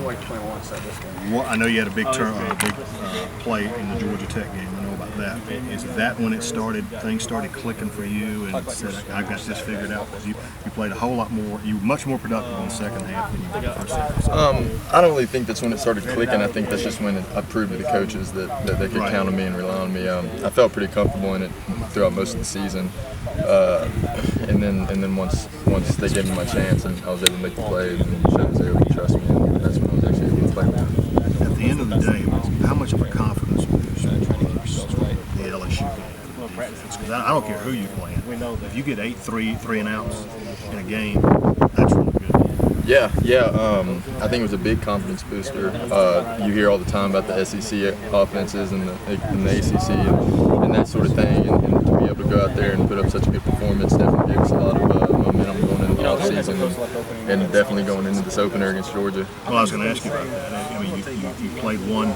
like to play on one side this game? Well, I know you had a big play in the Georgia Tech game. I know about that. Is that when things started clicking for you and said, I've got this figured out? Because you played a whole lot more. You were much more productive in the second half than you did the first half. I don't really think that's when it started clicking. I think that's just when I proved to the coaches that they could count on me and rely on me. I felt pretty comfortable in it throughout most of the season. And then once they gave me my chance and I was able to make the play and show that they would trust me, and that's when I was actually able to play well. At the end of the day, how much of a confidence boost the LSU game? Because I don't care who you play. If you get 8 3 and outs in a game, that's really good. Yeah. I think it was a big confidence booster. You hear all the time about the SEC offenses and the ACC and that sort of thing, and to be able to go out there and put up such a good performance definitely gives us a lot of momentum going into the offseason and definitely going into this opener against Georgia. Well, I was going to ask you about that. I mean, you played one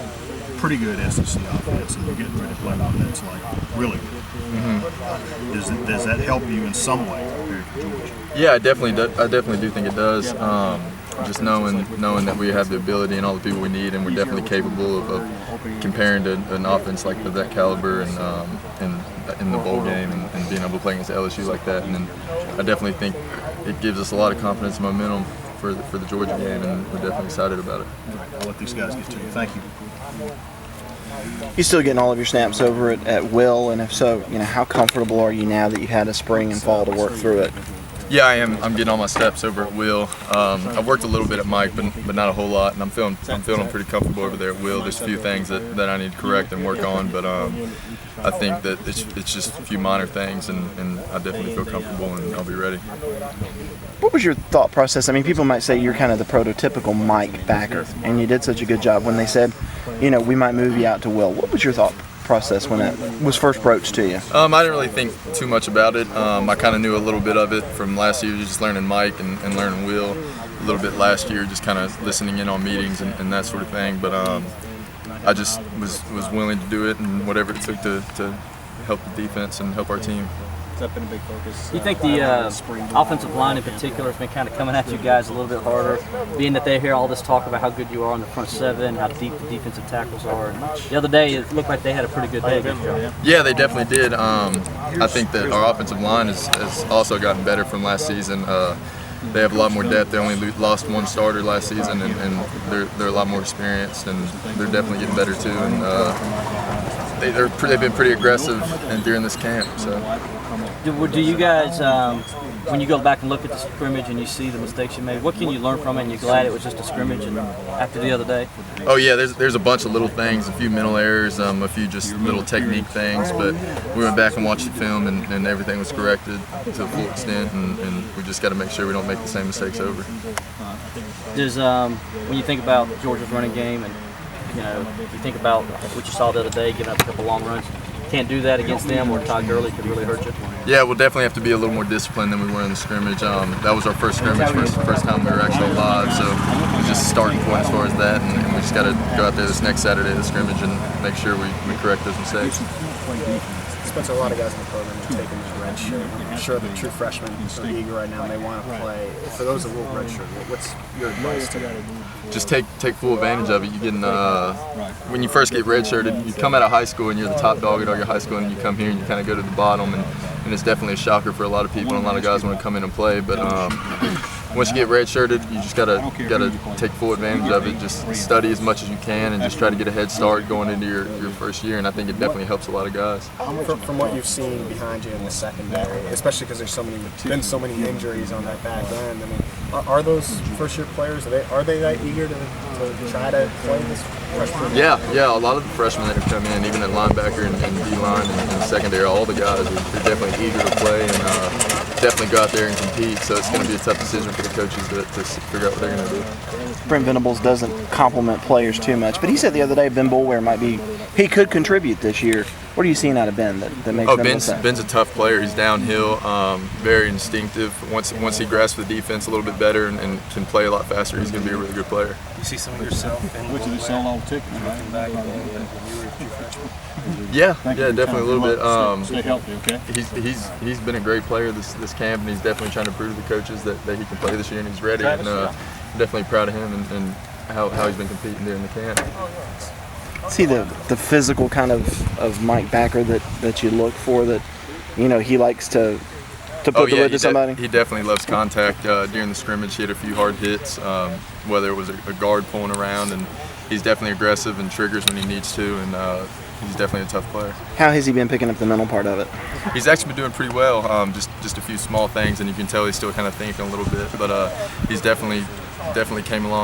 pretty good SEC offense, and you're getting ready to play one that's like really good. Mm-hmm. Does that help you in some way compared to Georgia? Yeah, I definitely do think it does. Just knowing that we have the ability and all the people we need, and we're definitely capable of comparing to an offense like that caliber and in the bowl game and being able to play against LSU like that. And then I definitely think it gives us a lot of confidence and momentum for the Georgia game, and we're definitely excited about it. I'll let these guys get to you. Thank you. You still getting all of your snaps over at will, and if so, how comfortable are you now that you had a spring and fall to work through it? Yeah, I am. I'm getting all my steps over at Will. I've worked a little bit at Mike, but not a whole lot, and I'm feeling pretty comfortable over there at Will. There's a few things that I need to correct and work on, but I think that it's just a few minor things, and I definitely feel comfortable, and I'll be ready. What was your thought process? I mean, people might say you're kind of the prototypical Mike backer, and you did such a good job when they said, we might move you out to Will. What was your thought process when it was first broached to you? I didn't really think too much about it. I kind of knew a little bit of it from last year, just learning Mike and learning Will a little bit last year, just kind of listening in on meetings and that sort of thing. But I just was willing to do it and whatever it took to help the defense and help our team. Has that been a big focus? Do you think the offensive line in particular has been kind of coming at you guys a little bit harder, being that they hear all this talk about how good you are on the front seven, how deep the defensive tackles are? And the other day, it looked like they had a pretty good day against you. Yeah, they definitely did. I think that our offensive line has also gotten better from last season. They have a lot more depth. They only lost one starter last season, and they're a lot more experienced, and they're definitely getting better too. And they've been pretty aggressive during this camp. So. Do you guys, when you go back and look at the scrimmage and you see the mistakes you made, what can you learn from it, and you're glad it was just a scrimmage and after the other day? Oh yeah, there's a bunch of little things, a few mental errors, a few just little technique things, but we went back and watched the film and everything was corrected to a full extent, and we just got to make sure we don't make the same mistakes over. Does when you think about Georgia's running game and you think about what you saw the other day, giving up a couple long runs, can't do that against them, or Todd Gurley could really hurt you? Yeah, we'll definitely have to be a little more disciplined than we were in the scrimmage. That was our first scrimmage, first time we were actually live, so it's just a starting point as far as that, and we just got to go out there this next Saturday, the scrimmage, and make sure we correct those mistakes. Spencer, a lot of guys in the program are taking that red shirt. I'm sure the true freshmen are eager right now and they want to play. For those that will red shirt, what's your advice to them? Just take full advantage of it. You can when you first get redshirted, you come out of high school and you're the top dog at all your high school, and you come here and you kind of go to the bottom, and it's definitely a shocker for a lot of people, and a lot of guys want to come in and play. But once you get redshirted, you just gotta take full advantage of it. Just study as much as you can and just try to get a head start going into your first year, and I think it definitely helps a lot of guys. From what you've seen behind you in the secondary, especially because there's been so many injuries on that back end, I mean, are those first-year players, are they that eager to try to play this freshman? Yeah, a lot of the freshmen that have come in, even at linebacker and D-line and secondary, all the guys are definitely eager to play and definitely go out there and compete. So it's going to be a tough decision for the coaches to figure out what they're going to do. Brent Venables doesn't compliment players too much, but he said the other day Ben Boulware he could contribute this year. What are you seeing out of Ben that makes Ben's a tough player. He's downhill, very instinctive. Once he grasps the defense a little bit better and can play a lot faster, he's going to be a really good player. You see some of yourself in which of the sell all tickets, right? Back Yeah, definitely a little bit. Stay healthy, okay? He's been a great player this camp, and he's definitely trying to prove to the coaches that he can play this year and he's ready. And definitely proud of him, and how he's been competing during the camp. See the physical kind of Mike backer that you look for, that he likes to put the lid to somebody. He definitely loves contact. During the scrimmage, he had a few hard hits, whether it was a guard pulling around, and he's definitely aggressive and triggers when he needs to, and he's definitely a tough player. How has he been picking up the mental part of it? He's actually been doing pretty well. Just a few small things, and you can tell he's still kind of thinking a little bit, but he's definitely came along.